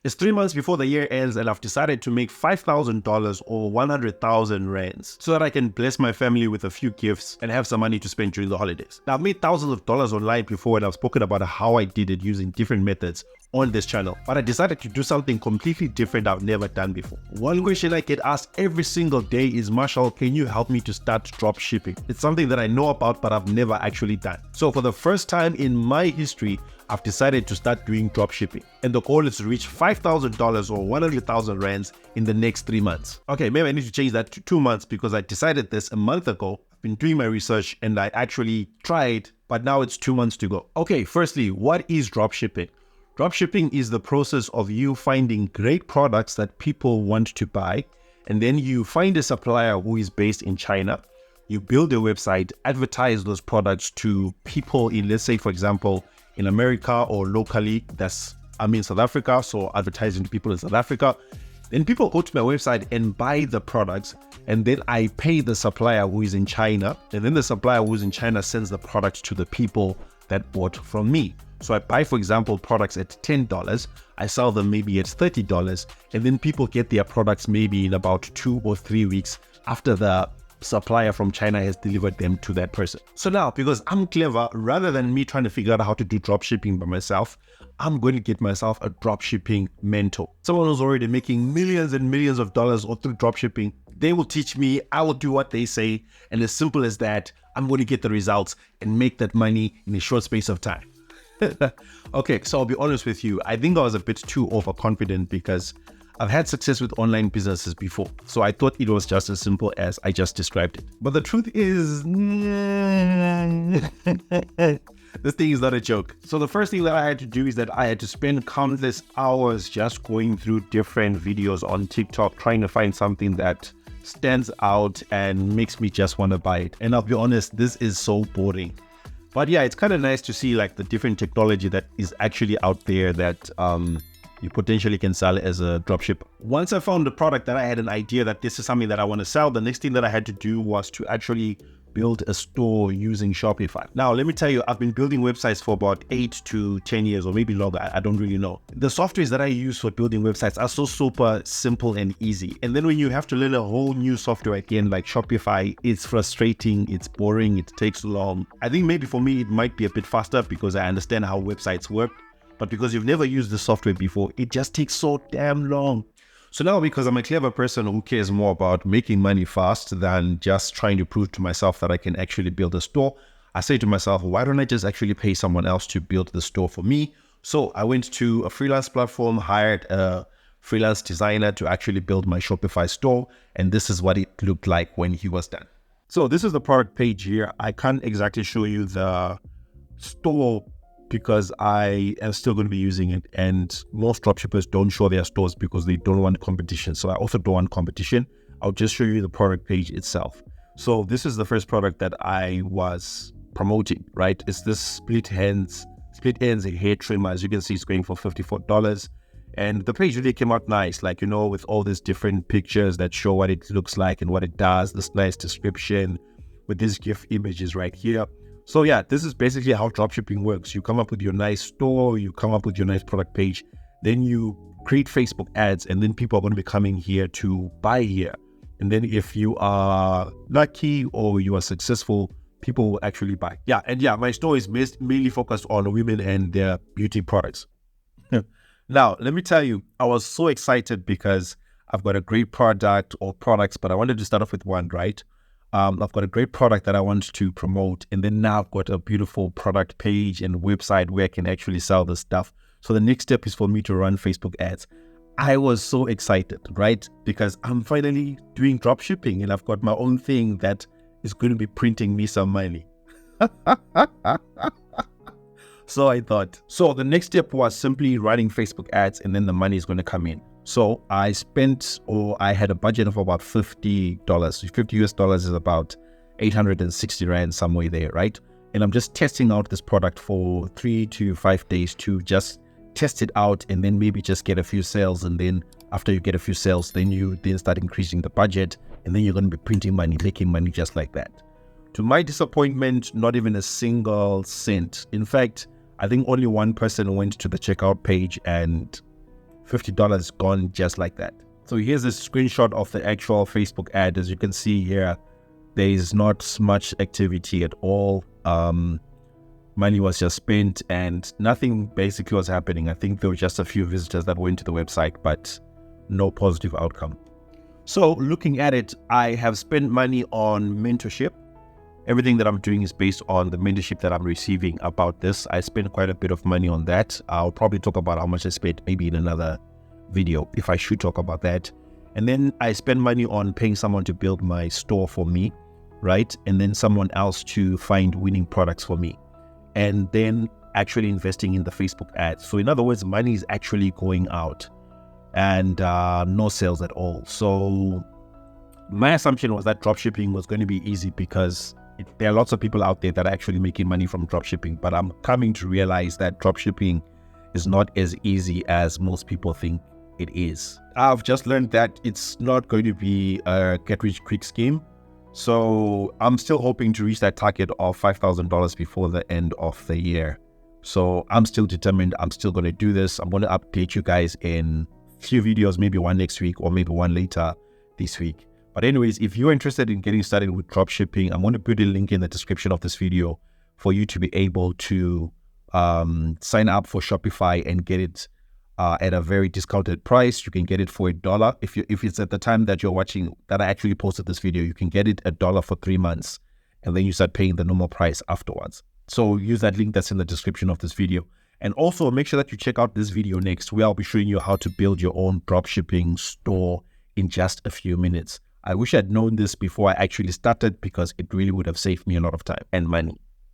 It's 3 months before the year ends and I've decided to make $5,000 or 100,000 rands so that I can bless my family with a few gifts and have some money to spend during the holidays. Now, I've made thousands of dollars online before and I've spoken about how I did it using different methods on this channel, but I decided to do something completely different I've never done before. One question I get asked every single day is, Marshall, can you help me to start drop shipping? It's something that I know about but I've never actually done. So for the first time in my history, I've decided to start doing drop shipping, and the goal is to reach $5,000 or 100,000 rands in the next 3 months. Okay, maybe I need to change that to 2 months because I decided this a month ago. I've been doing my research and I actually tried, but now it's 2 months to go. Okay, firstly, what is drop shipping? Dropshipping is the process of you finding great products that people want to buy, and then you find a supplier who is based in China. You build a website, advertise those products to people in, let's say, for example, in America or locally, I'm in South Africa, so advertising to people in South Africa. Then people go to my website and buy the products, and then I pay the supplier who is in China, and then the supplier who is in China sends the product to the people that bought from me. So I buy, for example, products at $10, I sell them maybe at $30, and then people get their products maybe in about 2 or 3 weeks after the supplier from China has delivered them to that person. So now, because I'm clever, rather than me trying to figure out how to do drop shipping by myself, I'm going to get myself a drop shipping mentor. Someone who's already making millions and millions of dollars or through drop shipping. They will teach me, I will do what they say, and as simple as that, I'm going to get the results and make that money in a short space of time. Okay, so I'll be honest with you. I think I was a bit too overconfident because I've had success with online businesses before. So I thought it was just as simple as I just described it. But the truth is, this thing is not a joke. So the first thing that I had to do is that I had to spend countless hours just going through different videos on TikTok, trying to find something that stands out and makes me just want to buy it. And I'll be honest, this is so boring. But yeah, it's kind of nice to see like the different technology that is actually out there that you potentially can sell as a dropshipper. Once I found the product that I had an idea that this is something that I want to sell, the next thing that I had to do was to actually build a store using Shopify. Now, let me tell you, I've been building websites for about 8 to 10 years or maybe longer. I don't really know. The softwares that I use for building websites are so super simple and easy. And then when you have to learn a whole new software again, like Shopify, it's frustrating, it's boring, it takes long. I think maybe for me, it might be a bit faster because I understand how websites work. But because you've never used the software before, it just takes so damn long. So now, because I'm a clever person who cares more about making money fast than just trying to prove to myself that I can actually build a store, I say to myself, why don't I just actually pay someone else to build the store for me? So I went to a freelance platform, hired a freelance designer to actually build my Shopify store. And this is what it looked like when he was done. So this is the product page here. I can't exactly show you the store because I am still going to be using it, and most dropshippers don't show their stores because they don't want competition. So I also don't want competition. I'll just show you the product page itself. So this is the first product that I was promoting, right? It's this split ends and hair trimmer. As you can see, it's going for $54. And the page really came out nice, like, you know, with all these different pictures that show what it looks like and what it does, this nice description with these GIF images right here. So yeah, this is basically how dropshipping works. You come up with your nice store, you come up with your nice product page, then you create Facebook ads, and then people are going to be coming here to buy here. And then if you are lucky or you are successful, people will actually buy. Yeah, and yeah, my store is mainly focused on women and their beauty products. Now, let me tell you, I was so excited because I've got a great product or products, but I wanted to start off with one, right? I've got a great product that I want to promote, and then now I've got a beautiful product page and website where I can actually sell this stuff. So the next step is for me to run Facebook ads. I was so excited, right? Because I'm finally doing drop shipping and I've got my own thing that is going to be printing me some money. So I thought, so the next step was simply running Facebook ads and then the money is going to come in. So I had a budget of about $50. 50 US dollars is about 860 Rand, somewhere there, right? And I'm just testing out this product for 3 to 5 days to just test it out and then maybe just get a few sales. And then after you get a few sales, then you start increasing the budget, and then you're going to be printing money, making money just like that. To my disappointment, not even a single cent. In fact, I think only one person went to the checkout page and $50 gone just like that. So here's a screenshot of the actual Facebook ad. As you can see here, there is not much activity at all. Money was just spent and nothing basically was happening. I think there were just a few visitors that went to the website, but no positive outcome. So looking at it, I have spent money on mentorship. Everything that I'm doing is based on the mentorship that I'm receiving about this. I spent quite a bit of money on that. I'll probably talk about how much I spent maybe in another video if I should talk about that. And then I spend money on paying someone to build my store for me, right? And then someone else to find winning products for me. And then actually investing in the Facebook ads. So in other words, money is actually going out and no sales at all. So my assumption was that dropshipping was going to be easy because there are lots of people out there that are actually making money from dropshipping. But I'm coming to realize that dropshipping is not as easy as most people think it is. I've just learned that it's not going to be a get-rich-quick scheme. So I'm still hoping to reach that target of $5,000 before the end of the year. So I'm still determined. I'm still going to do this. I'm going to update you guys in a few videos, maybe one next week or maybe one later this week. But anyways, if you're interested in getting started with dropshipping, I'm going to put a link in the description of this video for you to be able to sign up for Shopify and get it at a very discounted price. You can get it for $1. If it's at the time that you're watching that I actually posted this video, you can get it $1 for 3 months, and then you start paying the normal price afterwards. So use that link that's in the description of this video. And also make sure that you check out this video next, where I'll be showing you how to build your own dropshipping store in just a few minutes. I wish I'd known this before I actually started, because it really would have saved me a lot of time and money.